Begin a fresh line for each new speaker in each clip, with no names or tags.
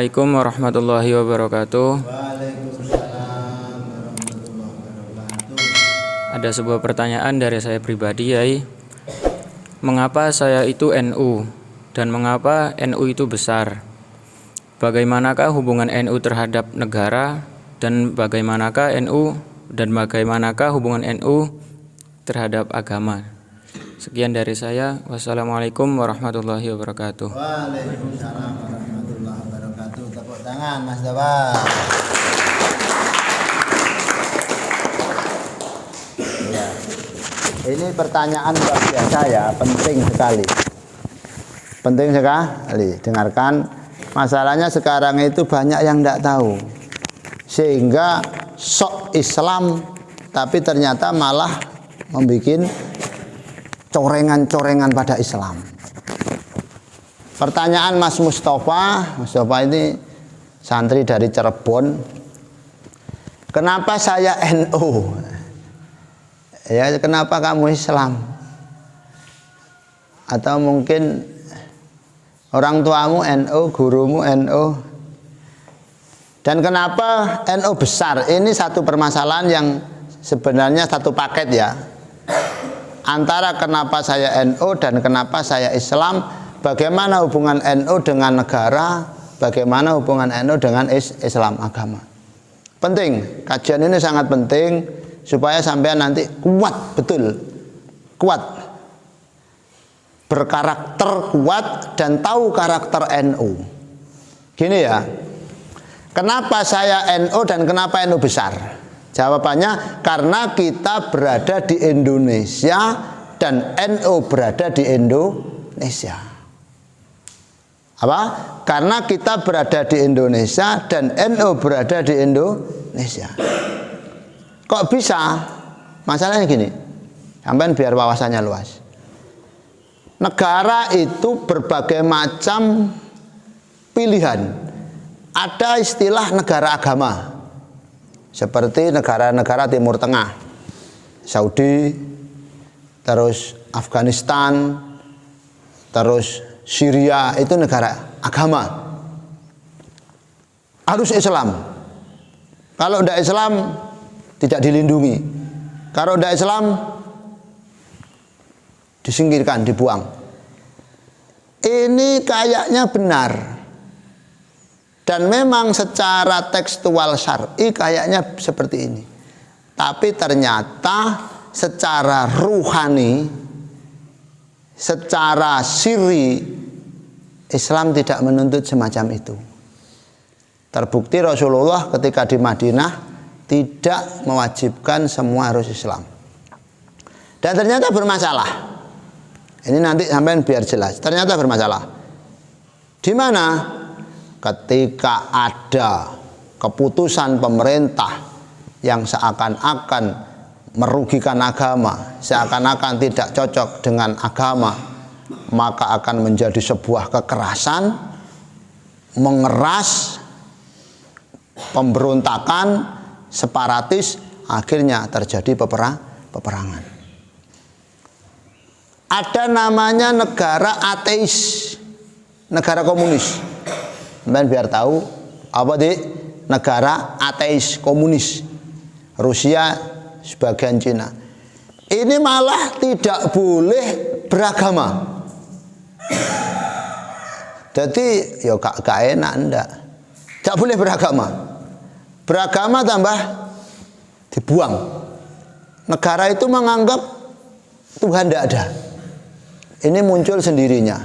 Assalamualaikum warahmatullahi wabarakatuh.
Waalaikumsalam warahmatullahi wabarakatuh.
Ada sebuah pertanyaan dari saya pribadi, Yai. Mengapa saya itu NU dan mengapa NU itu besar? Bagaimanakah hubungan NU terhadap negara dan bagaimanakah hubungan NU terhadap agama? Sekian dari saya. Wassalamualaikum warahmatullahi wabarakatuh.
Waalaikumsalam warahmatullahi wabarakatuh. Tepuk tangan Mas Dawa. Ya. Ini pertanyaan luar biasa ya, penting sekali. Penting sekali. Dengarkan. Masalahnya sekarang itu banyak yang tidak tahu. Sehingga sok Islam tapi ternyata malah membuat corengan-corengan pada Islam. Pertanyaan Mas Mustafa ini santri dari Cirebon. Kenapa saya NU? Ya, kenapa kamu Islam? Atau mungkin orang tuamu NU, gurumu NU. Dan kenapa NU besar? Ini satu permasalahan yang sebenarnya satu paket ya. Antara kenapa saya NU dan kenapa saya Islam, bagaimana hubungan NU dengan negara, bagaimana hubungan NU dengan Islam agama. Penting, kajian ini sangat penting supaya sampean nanti kuat, betul, kuat, berkarakter kuat dan tahu karakter NU. Gini ya, kenapa saya NU dan kenapa NU besar? Jawabannya karena kita berada di Indonesia dan NU berada di Indonesia. Apa? Karena kita berada di Indonesia dan NU berada di Indonesia. Kok bisa? Masalahnya gini, sampean biar wawasannya luas. Negara itu berbagai macam pilihan. Ada istilah negara agama. Seperti negara-negara Timur Tengah, Saudi, terus Afghanistan, terus Syria, itu negara agama. Harus Islam. Kalau tidak Islam tidak dilindungi. Kalau tidak Islam disingkirkan, dibuang. Ini kayaknya benar. Dan memang secara tekstual syar'i kayaknya seperti ini. Tapi ternyata secara ruhani, secara sirri, Islam tidak menuntut semacam itu. Terbukti Rasulullah ketika di Madinah tidak mewajibkan semua harus Islam. Dan ternyata bermasalah. Ini nanti sampai biar jelas. Ternyata bermasalah. Di mana? Ketika ada keputusan pemerintah yang seakan-akan merugikan agama, seakan-akan tidak cocok dengan agama, maka akan menjadi sebuah kekerasan, mengeras, pemberontakan, separatis, akhirnya terjadi peperangan. Ada namanya negara ateis, negara komunis. Biar tahu apa di negara ateis komunis, Rusia sebagian Cina. Ini malah tidak boleh beragama. Jadi ya gak enak ndak. Tidak boleh beragama. Beragama tambah dibuang. Negara itu menganggap Tuhan tidak ada. Ini muncul sendirinya.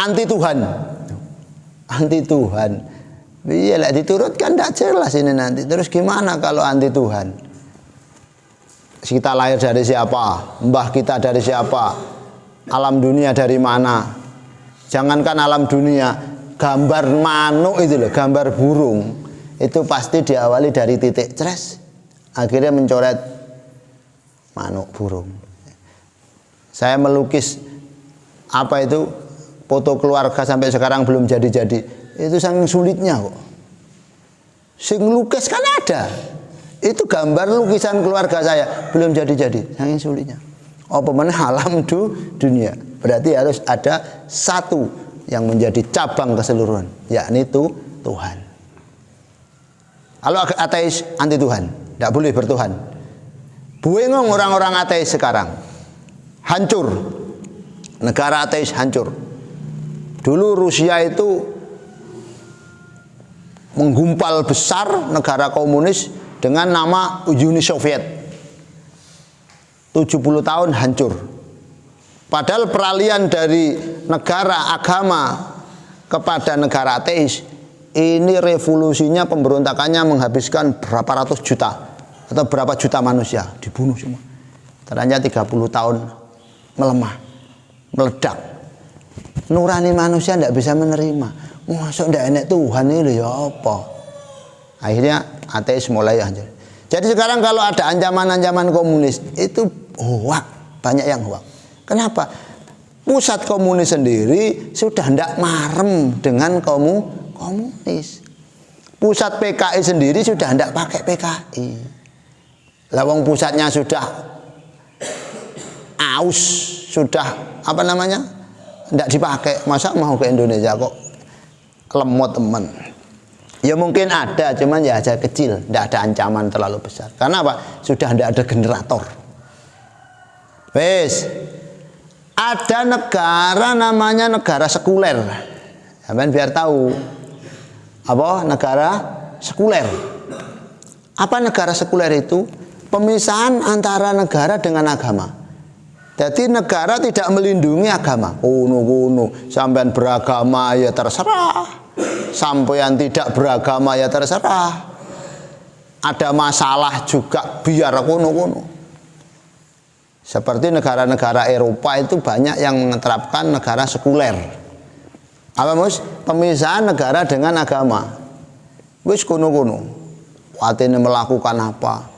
Anti Tuhan. Anti Tuhan. Iyalah diturutkan tidak jelas ini nanti. Terus gimana kalau anti Tuhan? Kita lahir dari siapa? Mbah kita dari siapa? Alam dunia dari mana? Jangankan alam dunia, gambar manuk itu loh, gambar burung itu pasti diawali dari titik cres, akhirnya mencoret manuk burung. Saya melukis apa itu foto keluarga sampai sekarang belum jadi-jadi. Itu saking sulitnya kok. Sing lukis kan ada. Itu gambar lukisan keluarga saya belum jadi-jadi, saking sulitnya. Apa mana alam dunia. Berarti harus ada satu yang menjadi cabang keseluruhan, yakni itu Tuhan. Kalau ateis anti Tuhan, tidak boleh bertuhan. Buengong orang-orang ateis sekarang, hancur, negara ateis hancur. Dulu Rusia itu menggumpal besar negara komunis dengan nama Uni Soviet. 70 tahun hancur. Padahal peralihan dari negara agama kepada negara ateis ini revolusinya, pemberontakannya menghabiskan berapa ratus juta atau berapa juta manusia dibunuh semua. Ternyata 30 tahun melemah, meledak. Nurani manusia tidak bisa menerima. Masuk tidak enak Tuhan ini ya apa? Akhirnya ateis mulai hancur. Jadi sekarang kalau ada ancaman-ancaman komunis itu hoak, banyak yang hoak. Kenapa? Pusat komunis sendiri sudah tidak marem dengan komunis. Pusat PKI sendiri sudah tidak pakai PKI. Lawang pusatnya sudah aus, sudah apa namanya? Tidak dipakai. Masa mau ke Indonesia kok lemot teman? Ya mungkin ada, cuman ya aja kecil, tidak ada ancaman terlalu besar. Karena apa? Sudah tidak ada generator. Wes. Ada negara namanya negara sekuler. Sampeyan biar tahu. Apa negara sekuler? Apa negara sekuler itu? Pemisahan antara negara dengan agama. Jadi negara tidak melindungi agama. Kuno, sampean beragama ya terserah. Sampean tidak beragama ya terserah. Ada masalah juga biar kuno. Seperti negara-negara Eropa itu banyak yang menerapkan negara sekuler. Apa mus? Pemisahan negara dengan agama. Wis kuno. Watine melakukan apa?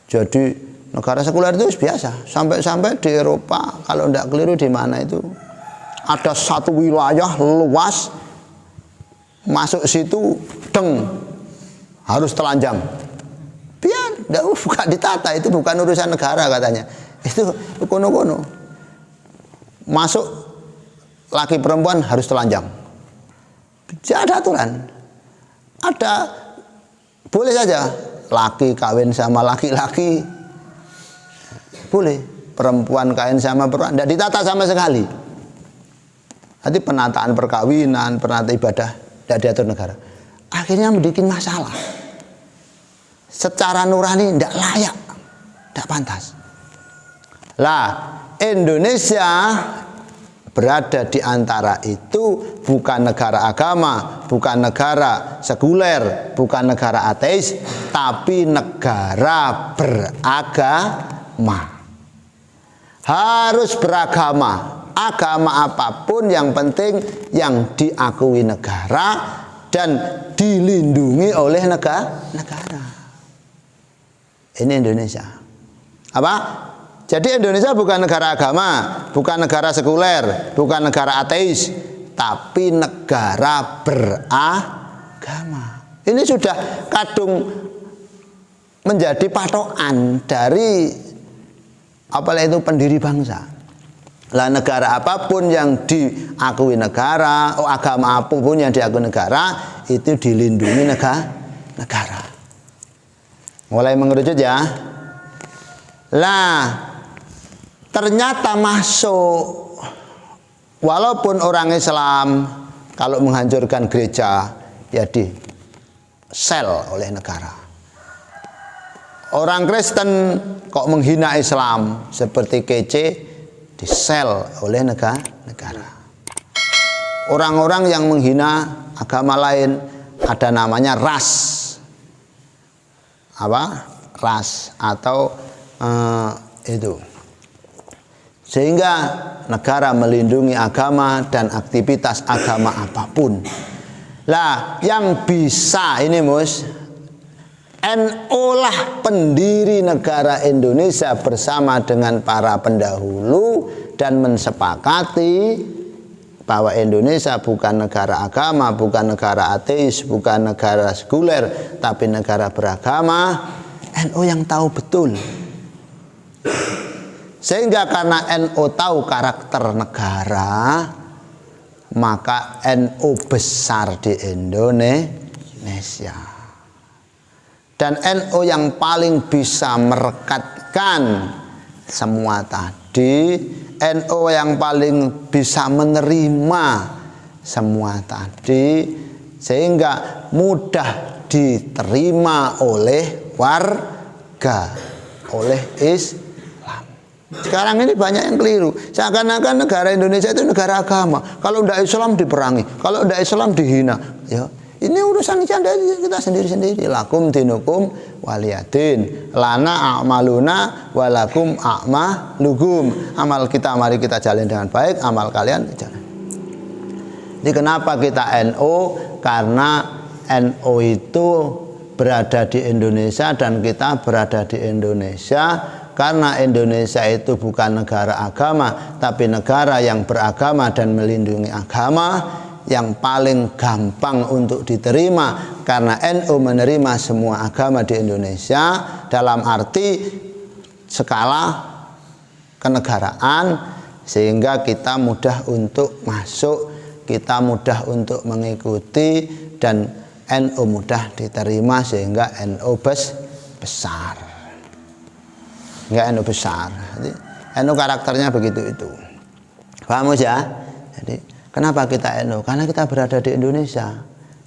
Jadi negara sekuler itu biasa. Sampai di Eropa, kalau tidak keliru di mana itu ada satu wilayah luas, masuk situ harus telanjang. Biar bukan ditata, itu bukan urusan negara katanya. Itu kono-kono. Masuk laki perempuan harus telanjang. Tidak ada aturan. Ada boleh saja laki kawin sama laki-laki. Boleh. Perempuan kawin sama perempuan. Tidak ditata sama sekali. Nanti penataan perkawinan, penataan ibadah tidak diatur negara. Akhirnya membuat masalah. Secara nurani tidak layak, tidak pantas. Lah, Indonesia berada di antara itu, bukan negara agama, bukan negara sekuler, bukan negara ateis, tapi negara beragama. Harus beragama, agama apapun yang penting yang diakui negara dan dilindungi oleh negara. Ini Indonesia. Apa? Jadi Indonesia bukan negara agama, bukan negara sekuler, bukan negara ateis, tapi negara beragama. Ini sudah kadung menjadi patokan dari apalah itu pendiri bangsa. Lah negara apapun yang diakui negara, agama apapun yang diakui negara, itu dilindungi negara. Mulai mengerucut ya. Lah ternyata masuk, walaupun orang Islam kalau menghancurkan gereja ya di sel oleh negara. Orang Kristen kok menghina Islam seperti kece di sel oleh negara. Orang-orang yang menghina agama lain ada namanya ras. Apa? Ras atau itu. Sehingga negara melindungi agama dan aktivitas agama apapun. Lah yang bisa ini mus, NU lah pendiri negara Indonesia bersama dengan para pendahulu dan mensepakati bahwa Indonesia bukan negara agama, bukan negara ateis, bukan negara sekuler, tapi negara beragama. NU yang tahu betul. Sehingga karena NU tahu karakter negara, maka NU besar di Indonesia. Dan NU yang paling bisa merekatkan semua tadi, NU yang paling bisa menerima semua tadi, sehingga mudah diterima oleh warga, oleh Islam. Sekarang ini banyak yang keliru. Seakan-akan negara Indonesia itu negara agama. Kalau tidak Islam diperangi, kalau tidak Islam dihina. Ya, ini urusan kita sendiri-sendiri. Lakum dinukum waliyadin. Lana a'maluna walakum a'malukum. Amal kita mari kita jalin dengan baik, amal kalian jalan. Jadi kenapa kita NU? Karena NU itu berada di Indonesia dan kita berada di Indonesia. Karena Indonesia itu bukan negara agama, tapi negara yang beragama dan melindungi agama, yang paling gampang untuk diterima. Karena NU menerima semua agama di Indonesia dalam arti skala kenegaraan, sehingga kita mudah untuk masuk, kita mudah untuk mengikuti, dan NU mudah diterima, sehingga NU besar. Enggak NU besar. Jadi, NU karakternya begitu itu. Paham ya? Jadi kenapa kita NU? Karena kita berada di Indonesia.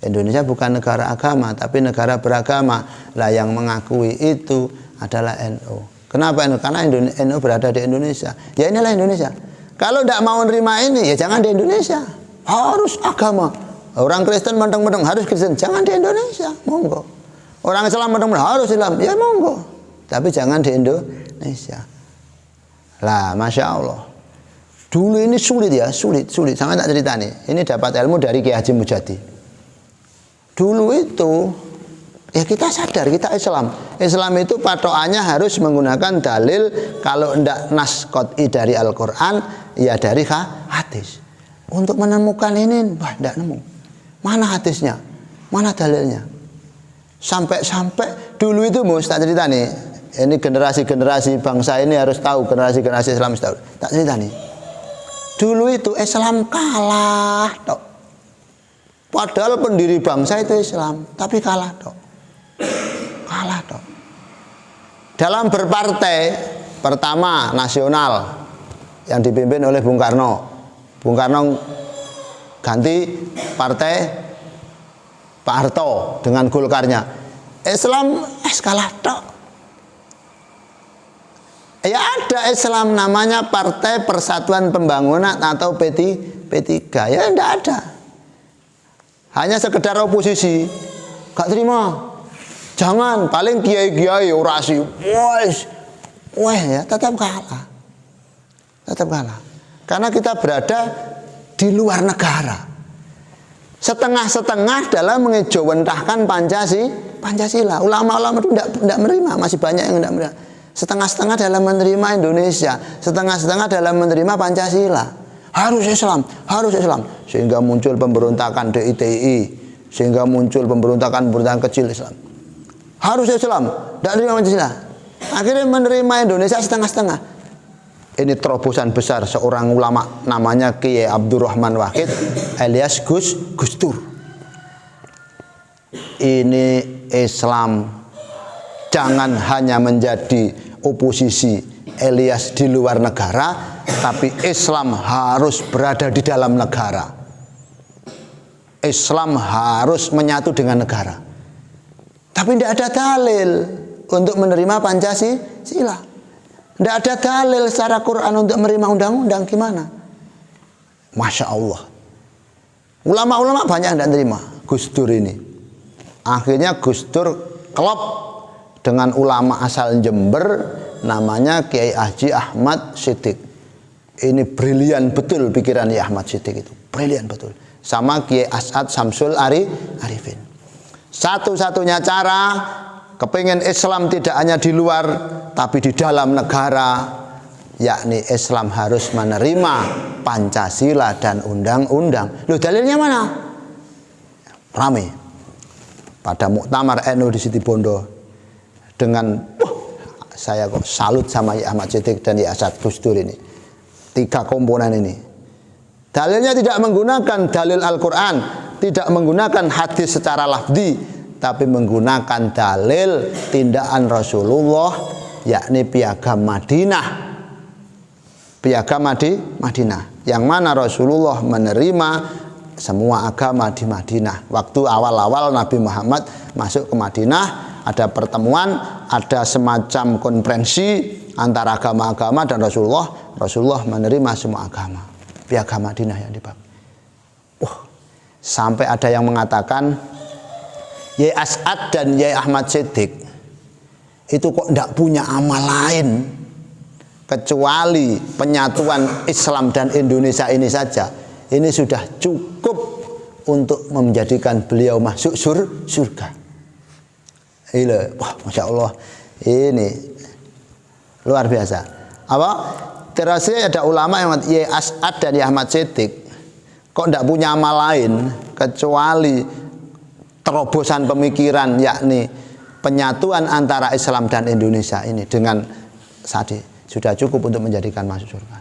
Indonesia bukan negara agama, tapi negara beragama. Lah yang mengakui itu adalah NU. Kenapa NU? Karena NU berada di Indonesia. Ya inilah Indonesia. Kalau tidak mau nerima ini, ya jangan di Indonesia. Harus agama. Orang Kristen menteng-menteng harus Kristen, jangan di Indonesia. Monggo. Orang Islam menteng-menteng harus Islam, ya monggo. Tapi jangan di Indonesia. Lah, masya Allah. Dulu ini sulit ya, sulit. Sama tak cerita nih. Ini dapat ilmu dari Kiai Haji Mujadi. Dulu itu, ya kita sadar kita Islam. Islam itu patokannya harus menggunakan dalil. Kalau tidak nas qot'i dari Al-Quran, ya dari hadis. Untuk menemukan ini, wah tidak nemu. Mana hadisnya? Mana dalilnya? Sampai dulu itu mau tak cerita nih. Ini generasi-generasi bangsa ini harus tahu, generasi-generasi Islam tahu. Tak cerita nih. Dulu itu Islam kalah, tok. Padahal pendiri bangsa itu Islam, tapi kalah, tok. Kalah, tok. Dalam berpartai, pertama nasional yang dipimpin oleh Bung Karno. Bung Karno ganti partai Pak Harto dengan Golkarnya. Islam kalah, tok. Ya ada Islam namanya Partai Persatuan Pembangunan atau P3. Ya enggak ada. Hanya sekedar oposisi. Gak terima. Jangan, paling kiai-kiai orasi. Wah ya tetap kalah. Tetap kalah. Karena kita berada di luar negara. Setengah-setengah dalam mengejawantahkan Pancasila. Ulama-ulama itu tidak menerima, masih banyak yang tidak menerima. Setengah-setengah dalam menerima Indonesia, setengah-setengah dalam menerima Pancasila. Harus Islam. Sehingga muncul pemberontakan DITI, sehingga muncul pemberontakan kecil Islam. Harus Islam, tidak menerima Pancasila. Akhirnya menerima Indonesia setengah-setengah. Ini terobosan besar seorang ulama namanya Kiai Abdurrahman Wahid alias Gus Dur. Ini Islam jangan hanya menjadi oposisi alias di luar negara, tapi Islam harus berada di dalam negara. Islam harus menyatu dengan negara. Tapi tidak ada dalil untuk menerima Pancasila. Tidak ada dalil secara Quran untuk menerima undang-undang, gimana? Masya Allah. Ulama-ulama banyak yang tidak terima Gus Dur ini. Akhirnya Gus Dur klop dengan ulama asal Jember namanya Kiai Haji Ahmad Siddiq. Ini brilian betul pikiran Kiai Ahmad Siddiq itu, brilian betul. Sama Kiai As'ad Samsul Arifin. Satu-satunya cara kepingin Islam tidak hanya di luar tapi di dalam negara, yakni Islam harus menerima Pancasila dan undang-undang. Loh, dalilnya mana? Rame pada muktamar NU di Situbondo. Dengan saya kok salut sama Kiai Ahmad Siddiq dan Kiai As'ad Gus Dur ini. 3 komponen ini. Dalilnya tidak menggunakan dalil Al-Quran, tidak menggunakan hadis secara lafzi, tapi menggunakan dalil tindakan Rasulullah, yakni piagam Madinah. Piagam Madinah, yang mana Rasulullah menerima semua agama di Madinah. Waktu awal-awal Nabi Muhammad masuk ke Madinah, ada pertemuan, ada semacam konferensi antara agama-agama dan Rasulullah menerima semua agama. Piagam Madinah yang dipakai. Sampai ada yang mengatakan Yai As'ad dan Yai Ahmad Siddiq itu kok tidak punya amal lain kecuali penyatuan Islam dan Indonesia ini saja. Ini sudah cukup untuk menjadikan beliau masuk surga. Wah, Masya Allah, ini luar biasa. Apa? Terus ada ulama yang Yai As'ad dan Yai Ahmad Siddiq kok tidak punya amal lain kecuali terobosan pemikiran, yakni penyatuan antara Islam dan Indonesia ini dengan sadi, sudah cukup untuk menjadikan masuk surga.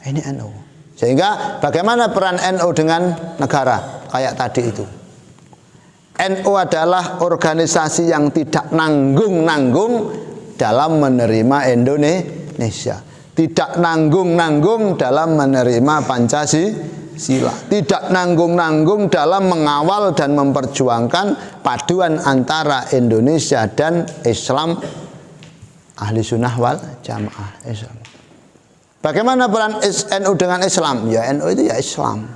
Ini NU. Sehingga bagaimana peran NU dengan negara kayak tadi itu? NU adalah organisasi yang tidak nanggung-nanggung dalam menerima Indonesia, tidak nanggung-nanggung dalam menerima Pancasila, tidak nanggung-nanggung dalam mengawal dan memperjuangkan paduan antara Indonesia dan Islam, ahli sunnah wal jamaah Islam. Bagaimana peran NU dengan Islam? Ya, NU itu ya Islam.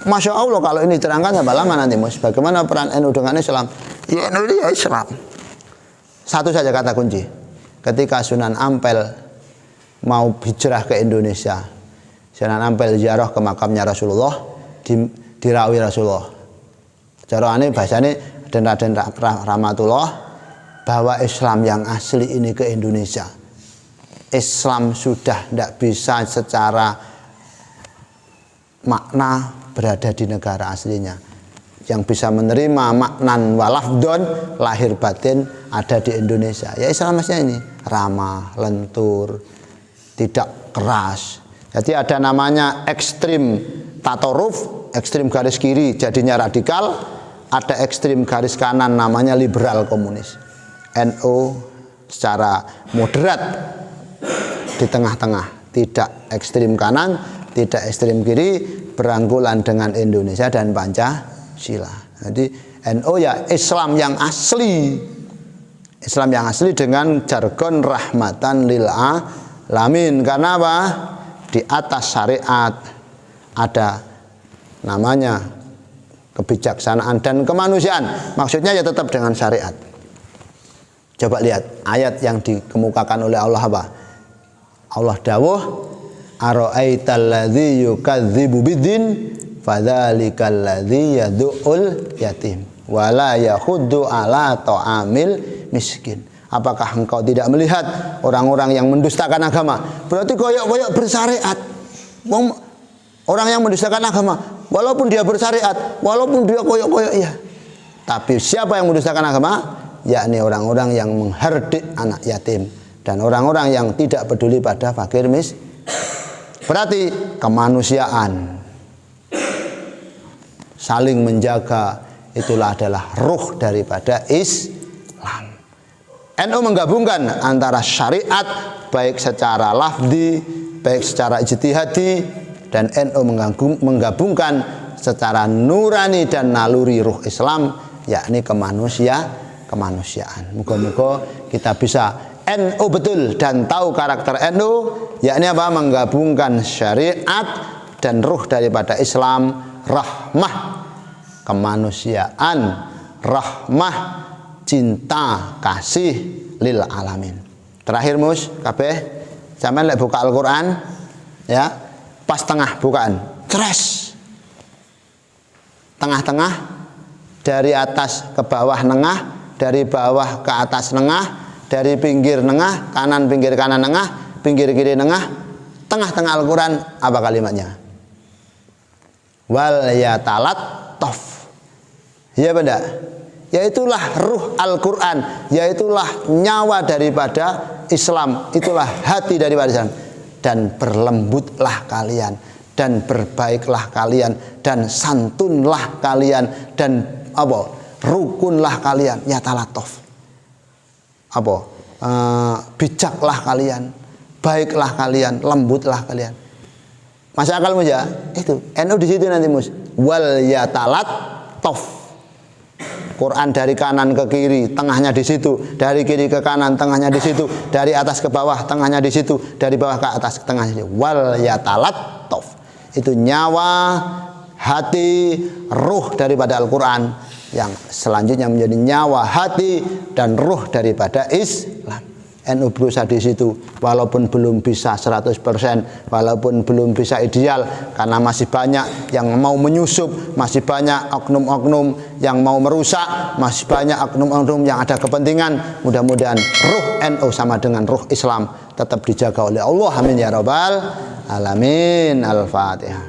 Masya Allah, kalau ini terangkan sampai lama nanti, Mus. Bagaimana peran NU dengan Islam? Ya, NU itu ya Islam. Satu saja kata kunci. Ketika Sunan Ampel mau hijrah ke Indonesia, Sunan Ampel ziarah ke makamnya Rasulullah, dirawi Rasulullah. Cara ini bahasanya dan rahmatullah, bahwa Islam yang asli ini ke Indonesia. Islam sudah tidak bisa secara makna berada di negara aslinya. Yang bisa menerima maknan walafdon, lahir batin ada di Indonesia. Ya Islam maksudnya ini ramah, lentur, tidak keras. Jadi ada namanya ekstrim tatoruf, ekstrim garis kiri jadinya radikal, ada ekstrim garis kanan namanya liberal komunis. NU secara moderat di tengah-tengah, tidak ekstrim kanan, tidak ekstrim kiri, berangkulan dengan Indonesia dan Pancasila. Jadi NU ya Islam yang asli, Islam yang asli dengan jargon rahmatan lil alamin. Karena apa? Di atas syariat ada namanya kebijaksanaan dan kemanusiaan. Maksudnya ya tetap dengan syariat. Coba lihat ayat yang dikemukakan oleh Allah apa? Allah dawuh, ara'aital ladzi yukadzibu biddin fadzalikal ladzi yad'ul yatim wala yahuddu ala ta'amil miskin. Apakah engkau tidak melihat orang-orang yang mendustakan agama? Berarti koyok-koyok bersyariat. Orang yang mendustakan agama, walaupun dia bersyariat, walaupun dia koyok-koyok ya. Tapi siapa yang mendustakan agama? Yakni orang-orang yang menghardik anak yatim dan orang-orang yang tidak peduli pada fakir miskin. Berarti kemanusiaan, saling menjaga, itulah adalah ruh daripada Islam. NU menggabungkan antara syariat baik secara lafzi, baik secara ijtihadi, dan NU menggabungkan secara nurani dan naluri ruh Islam, yakni kemanusiaan. Moga-moga kita bisa NU betul dan tahu karakter NU, yakni apa? Menggabungkan syariat dan ruh daripada Islam, rahmah, kemanusiaan, rahmah, cinta, kasih lil alamin. Terakhir Mus, kabeh sampean lek buka Al-Qur'an ya, pas tengah bukaan, tres. Tengah-tengah, dari atas ke bawah nengah, dari bawah ke atas nengah, dari pinggir nengah, kanan pinggir kanan nengah, pinggir kiri nengah, tengah-tengah Al-Quran, apa kalimatnya? Wal yatalattaf. Ya benda, yaitulah ruh Al-Quran, yaitulah nyawa daripada Islam, itulah hati daripada Islam. dan berlembutlah kalian, dan berbaiklah kalian, dan santunlah kalian, dan rukunlah kalian, ya talatof, bijaklah kalian, baiklah kalian, lembutlah kalian. Masuk akalmu ya? Itu NU di situ nanti mus, wal yatalatof. Quran dari kanan ke kiri, tengahnya di situ, dari kiri ke kanan, tengahnya di situ, dari atas ke bawah, tengahnya di situ, dari bawah ke atas, tengahnya di situ. Wal yatalattof. Itu nyawa, hati, ruh daripada Al-Quran, yang selanjutnya menjadi nyawa, hati, dan ruh daripada Islam. NU berusaha di situ, walaupun belum bisa 100%, walaupun belum bisa ideal, karena masih banyak yang mau menyusup, masih banyak oknum-oknum yang mau merusak, masih banyak oknum-oknum yang ada kepentingan. Mudah-mudahan ruh NU sama dengan ruh Islam tetap dijaga oleh Allah. Amin ya rabbal alamin. Al-Fatihah.